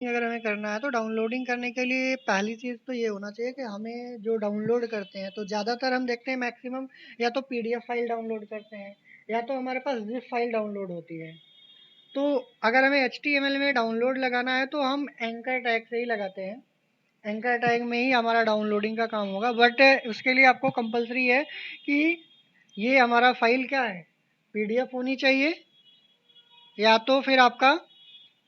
अगर हमें करना है तो डाउनलोडिंग करने के लिए पहली चीज़ तो ये होना चाहिए कि हमें जो डाउनलोड करते हैं तो ज़्यादातर हम देखते हैं मैक्सिमम या तो पीडीएफ फाइल डाउनलोड करते हैं या तो हमारे पास जिप फाइल डाउनलोड होती है। तो अगर हमें एचटीएमएल में डाउनलोड लगाना है तो हम एंकर टैग से ही लगाते हैं। एंकर टैग में ही हमारा डाउनलोडिंग का काम होगा, बट उसके लिए आपको कंपलसरी है कि ये हमारा फाइल क्या है, पीडीएफ होनी चाहिए या तो फिर आपका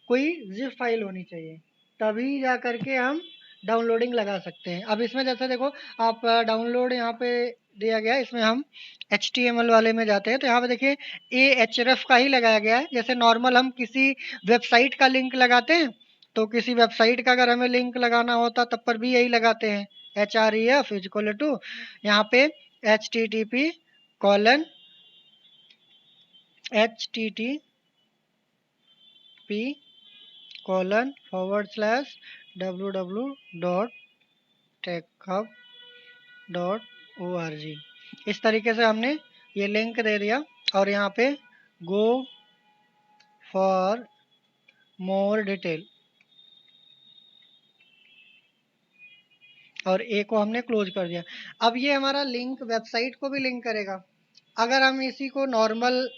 कोई जिप फाइल होनी चाहिए, तभी जा करके हम डाउनलोडिंग लगा सकते हैं। अब इसमें जैसे देखो, आप डाउनलोड यहाँ पे दिया गया है, इसमें हम एच टी एम एल वाले में जाते हैं तो यहाँ पे देखिए ए एच एफ का ही लगाया गया है। जैसे नॉर्मल हम किसी वेबसाइट का लिंक लगाते हैं तो किसी वेबसाइट का अगर हमें लिंक लगाना होता तब पर भी यही लगाते हैं, H R E F equal to यहाँ पे H T T P colon H T T P www.techhub.org। इस तरीके से हमने ये लिंक दे दिया और यहाँ पे गो फॉर मोर डिटेल और ए को हमने क्लोज कर दिया। अब ये हमारा लिंक वेबसाइट को भी लिंक करेगा। अगर हम इसी को नॉर्मल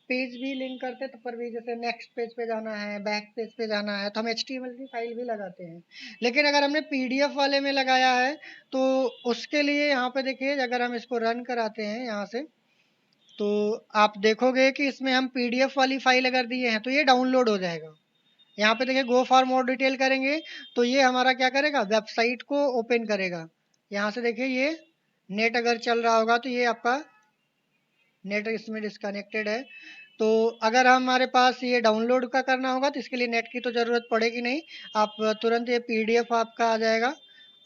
पेज भी लिंक करते तो पर भी, जैसे नेक्स्ट पेज पे जाना है, बैक पेज पे जाना है, तो हम एचटीएमएल की फाइल भी लगाते हैं। लेकिन अगर हमने पीडीएफ वाले में लगाया है तो उसके लिए यहाँ पे देखिए, अगर हम इसको रन कराते हैं यहाँ से तो आप देखोगे कि इसमें हम पीडीएफ वाली फाइल अगर दिए हैं तो ये डाउनलोड हो जाएगा। यहाँ पे देखिए गो फॉर मोर डिटेल करेंगे तो ये हमारा क्या करेगा, वेबसाइट को ओपन करेगा। यहाँ से देखिए ये नेट अगर चल रहा होगा तो ये आपका नेट इसमें डिस्कनेक्टेड है। तो अगर हमारे पास ये डाउनलोड का करना होगा तो इसके लिए नेट की तो ज़रूरत पड़ेगी नहीं, आप तुरंत ये पीडीएफ आपका आ जाएगा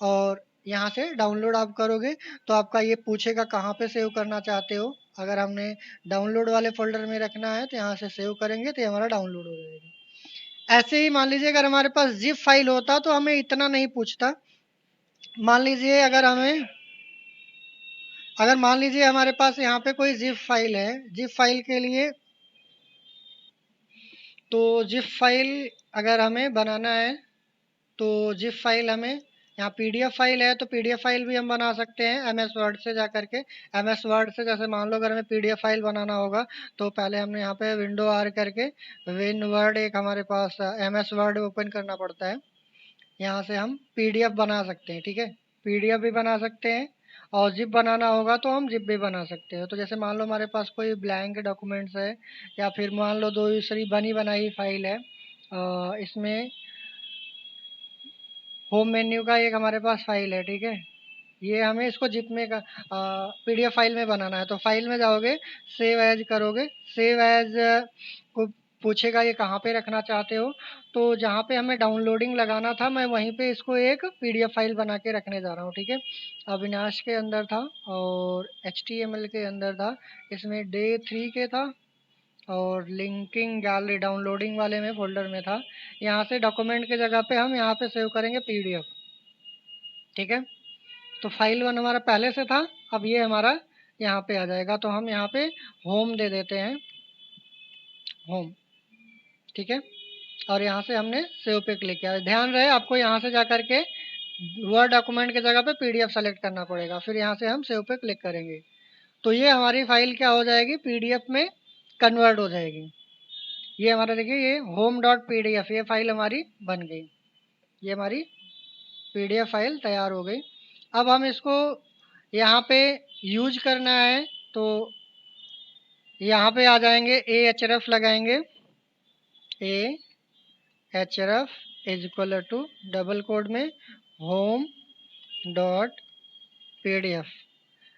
और यहाँ से डाउनलोड आप करोगे तो आपका ये पूछेगा कहाँ पे सेव करना चाहते हो। अगर हमने डाउनलोड वाले फोल्डर में रखना है तो यहाँ से सेव करेंगे तो ये हमारा डाउनलोड हो जाएगा। ऐसे ही मान लीजिए अगर हमारे पास जिप फाइल होता तो हमें इतना नहीं पूछता। मान लीजिए अगर मान लीजिए हमारे पास यहाँ पे कोई जिप फाइल है, जिप फाइल के लिए तो जिप फाइल अगर हमें बनाना है तो जिप फाइल हमें, यहाँ पीडीएफ फाइल है तो पीडीएफ फाइल भी हम बना सकते हैं एम एस वर्ड से जा करके। एम एस वर्ड से जैसे मान लो अगर हमें पीडीएफ फाइल बनाना होगा तो पहले हमने यहाँ पे विंडो आर करके विन वर्ड एक हमारे पास एम एस वर्ड ओपन करना पड़ता है। यहाँ से हम पीडीएफ बना सकते हैं, ठीक है, पीडीएफ भी बना सकते हैं और जिप बनाना होगा तो हम जिप भी बना सकते हैं। तो जैसे मान लो हमारे पास कोई ब्लैंक डॉक्यूमेंट्स है या फिर मान लो दो दूसरी बनी बनाई फाइल है, इसमें होम मेन्यू का एक हमारे पास फाइल है, ठीक है, ये हमें इसको जिप में का पीडीएफ फाइल में बनाना है। तो फाइल में जाओगे, सेव एज करोगे, सेव एज को पूछेगा ये कहाँ पे रखना चाहते हो। तो जहाँ पे हमें डाउनलोडिंग लगाना था मैं वहीं पे इसको एक पीडीएफ फाइल बना के रखने जा रहा हूँ, ठीक है। अविनाश के अंदर था और एचटीएमएल के अंदर था, इसमें डे 3 के था और लिंकिंग गैलरी डाउनलोडिंग वाले में फोल्डर में था। यहाँ से डॉक्यूमेंट के जगह पे हम यहाँ पे सेव करेंगे पीडीएफ, ठीक है। तो फाइल 1 हमारा पहले से था, अब ये हमारा यहाँ पे आ जाएगा तो हम यहाँ पे होम दे देते हैं, होम, ठीक है। और यहाँ से हमने सेव पे क्लिक किया। ध्यान रहे आपको यहाँ से जा करके वर्ड डॉक्यूमेंट की जगह पे पीडीएफ सेलेक्ट करना पड़ेगा, फिर यहाँ से हम सेव पे क्लिक करेंगे तो ये हमारी फाइल क्या हो जाएगी, पीडीएफ में कन्वर्ट हो जाएगी। ये हमारा देखिए ये होम डॉट पीडीएफ ये फाइल हमारी बन गई, ये हमारी पीडीएफ फाइल तैयार हो गई। अब हम इसको यहाँ पे यूज करना है तो यहाँ पे आ जाएंगे, ए एच एफ लगाएंगे, A H F is equal to double code में होम डॉट पीडीएफ,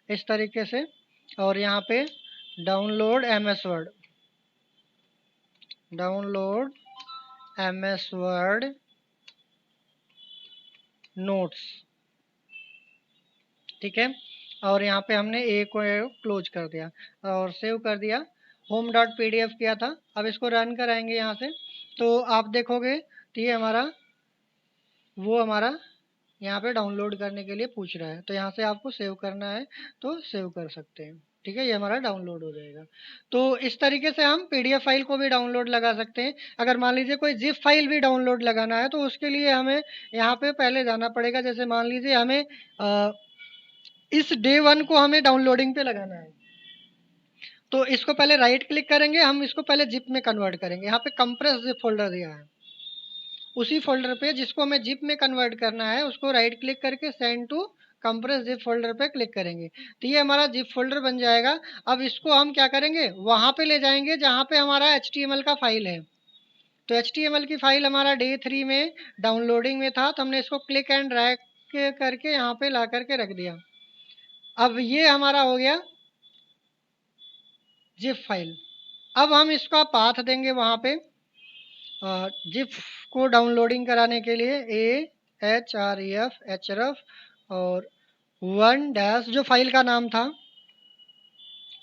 इस तरीके से। और यहाँ पे download M S Word, download M S Word notes, ठीक है। और यहाँ पे हमने ए को क्लोज कर दिया और सेव कर दिया, होम डॉट पीडीएफ किया था। अब इसको रन कराएंगे यहाँ से तो आप देखोगे तो ये हमारा यहाँ पे डाउनलोड करने के लिए पूछ रहा है, तो यहाँ से आपको सेव करना है तो सेव कर सकते हैं, ठीक है, ये हमारा डाउनलोड हो जाएगा। तो इस तरीके से हम पीडीएफ फाइल को भी डाउनलोड लगा सकते हैं। अगर मान लीजिए कोई जिप फाइल भी डाउनलोड लगाना है तो उसके लिए हमें यहाँ पे पहले जाना पड़ेगा। जैसे मान लीजिए हमें इस डे 1 को हमें डाउनलोडिंग पे लगाना है, तो इसको पहले राइट क्लिक करेंगे, हम इसको पहले जिप में कन्वर्ट करेंगे। यहाँ पे कंप्रेस जिप फोल्डर दिया है, उसी फोल्डर पे जिसको हमें जिप में कन्वर्ट करना है उसको राइट क्लिक करके send to compress zip folder पे क्लिक करेंगे, तो ये हमारा जिप फोल्डर बन जाएगा। अब इसको हम क्या करेंगे, वहां पे ले जाएंगे जहां पे हमारा HTML का फाइल है। तो HTML की फाइल हमारा डे 3 में डाउनलोडिंग में था, तो हमने इसको क्लिक एंड ड्रैग करके यहाँ पे ला करके रख दिया। अब ये हमारा हो गया जिप फाइल। अब हम इसका पाथ देंगे वहां पे जिप को डाउनलोडिंग कराने के लिए AHREF और 1 जो फाइल का नाम था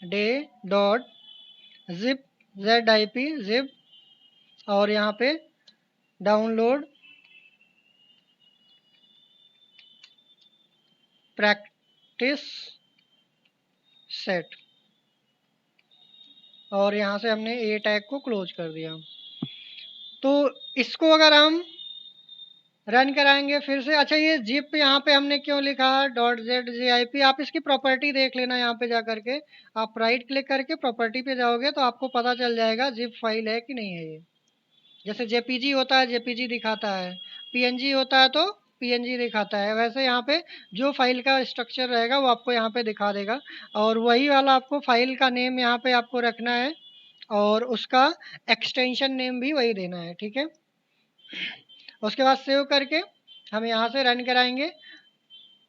day.zip zip और यहाँ पे डाउनलोड प्रैक्टिस सेट और यहाँ से हमने ए टैग को क्लोज कर दिया। तो इसको अगर हम रन कराएंगे फिर से, अच्छा ये जिप यहाँ पे हमने क्यों लिखा .zip, आप इसकी प्रॉपर्टी देख लेना। यहाँ पे जा करके आप राइट क्लिक करके प्रॉपर्टी पे जाओगे तो आपको पता चल जाएगा जिप फाइल है कि नहीं है ये। जैसे जेपीजी होता है जेपीजी दिखाता है, पीएनजी होता है तो पीएनजी दिखाता है, वैसे यहाँ पे जो फाइल का स्ट्रक्चर रहेगा वो आपको यहाँ पे दिखा देगा। और वही वाला आपको फाइल का नेम यहाँ पे आपको रखना है और उसका एक्सटेंशन नेम भी वही देना है, ठीक है। उसके बाद सेव करके हम यहाँ से रन कराएंगे।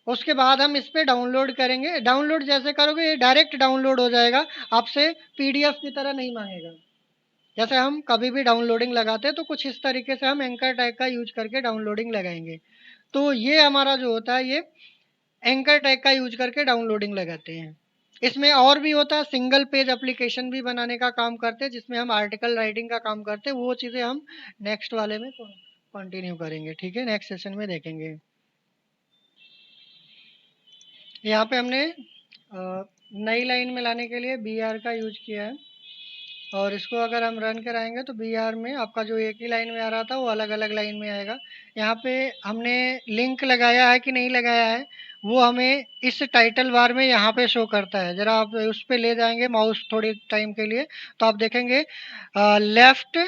उसके बाद हम इस पे डाउनलोड करेंगे। डाउनलोड जैसे करोगे ये डायरेक्ट डाउनलोड हो जाएगा, आपसे पीडीएफ की तरह नहीं मांगेगा। जैसे हम कभी भी डाउनलोडिंग लगाते हैं तो कुछ इस तरीके से हम एंकर टैग का यूज करके डाउनलोडिंग लगाएंगे। तो ये हमारा जो होता है ये एंकर टैग का यूज करके डाउनलोडिंग लगाते हैं। इसमें और भी होता है, सिंगल पेज एप्लीकेशन भी बनाने का काम करते हैं जिसमें हम आर्टिकल राइटिंग का काम करते हैं। वो चीज़ें हम नेक्स्ट वाले में कंटिन्यू करेंगे, ठीक है, नेक्स्ट सेशन में देखेंगे। यहाँ पे हमने नई लाइन में लाने के लिए BR का यूज किया है और इसको अगर हम रन कराएंगे तो BR में आपका जो एक ही लाइन में आ रहा था वो अलग अलग लाइन में आएगा। यहाँ पे हमने लिंक लगाया है कि नहीं लगाया है वो हमें इस टाइटल बार में यहाँ पे शो करता है। जरा आप उस पे ले जाएंगे माउस थोड़ी टाइम के लिए तो आप देखेंगे लेफ्ट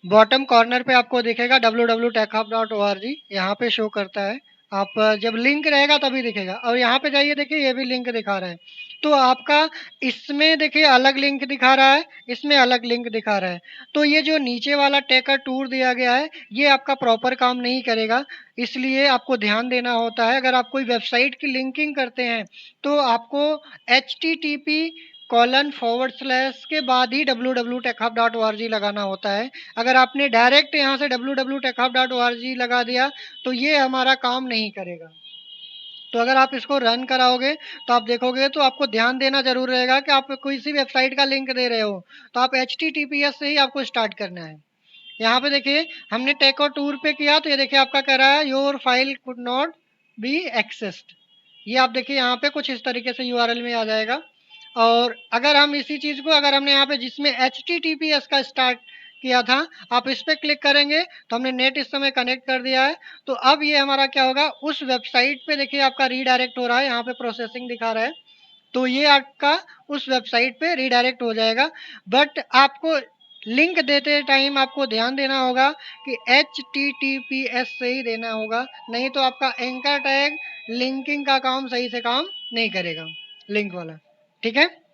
बॉटम कॉर्नर पे आपको दिखेगा www.techhub.org, यहाँ पे शो करता है। आप जब लिंक रहेगा तभी दिखेगा। और यहाँ पे जाइए, देखिए ये भी लिंक दिखा रहा है। तो आपका इसमें देखिए अलग लिंक दिखा रहा है, इसमें अलग लिंक दिखा रहा है। तो ये जो नीचे वाला टेकर टूर दिया गया है ये आपका प्रॉपर काम नहीं करेगा, इसलिए आपको ध्यान देना होता है। अगर आप कोई वेबसाइट की लिंकिंग करते हैं तो आपको http:// के बाद ही www.techhub.org लगाना होता है। अगर आपने डायरेक्ट यहाँ से www.techhub.org लगा दिया तो ये हमारा काम नहीं करेगा। तो अगर आप इसको रन कराओगे तो आप देखोगे तो आपको ध्यान देना जरूर रहेगा कि आप कोई सी वेबसाइट का लिंक दे रहे हो तो आप HTTPS से ही आपको स्टार्ट करना है। यहाँ पे देखिए हमने टेक और टूर पे किया तो ये देखिए आपका कह रहा है your file could not be accessed. ये आप देखिए यहाँ पे कुछ इस तरीके से URL में आ जाएगा। और अगर हम इसी चीज को अगर हमने यहाँ पे जिसमें HTTPS का स्टार्ट किया था आप इस पे क्लिक करेंगे तो हमने नेट इस समय कनेक्ट कर दिया है। तो अब ये हमारा क्या होगा, उस वेबसाइट पे देखिए आपका रीडायरेक्ट हो रहा है, यहाँ पे प्रोसेसिंग दिखा रहा है। तो ये आपका उस वेबसाइट पे रीडायरेक्ट हो जाएगा। बट आपको लिंक देते टाइम आपको ध्यान देना होगा कि HTTPS से ही देना होगा, नहीं तो आपका एंकर टैग लिंकिंग का काम सही से काम नहीं करेगा, लिंक वाला, ठीक है।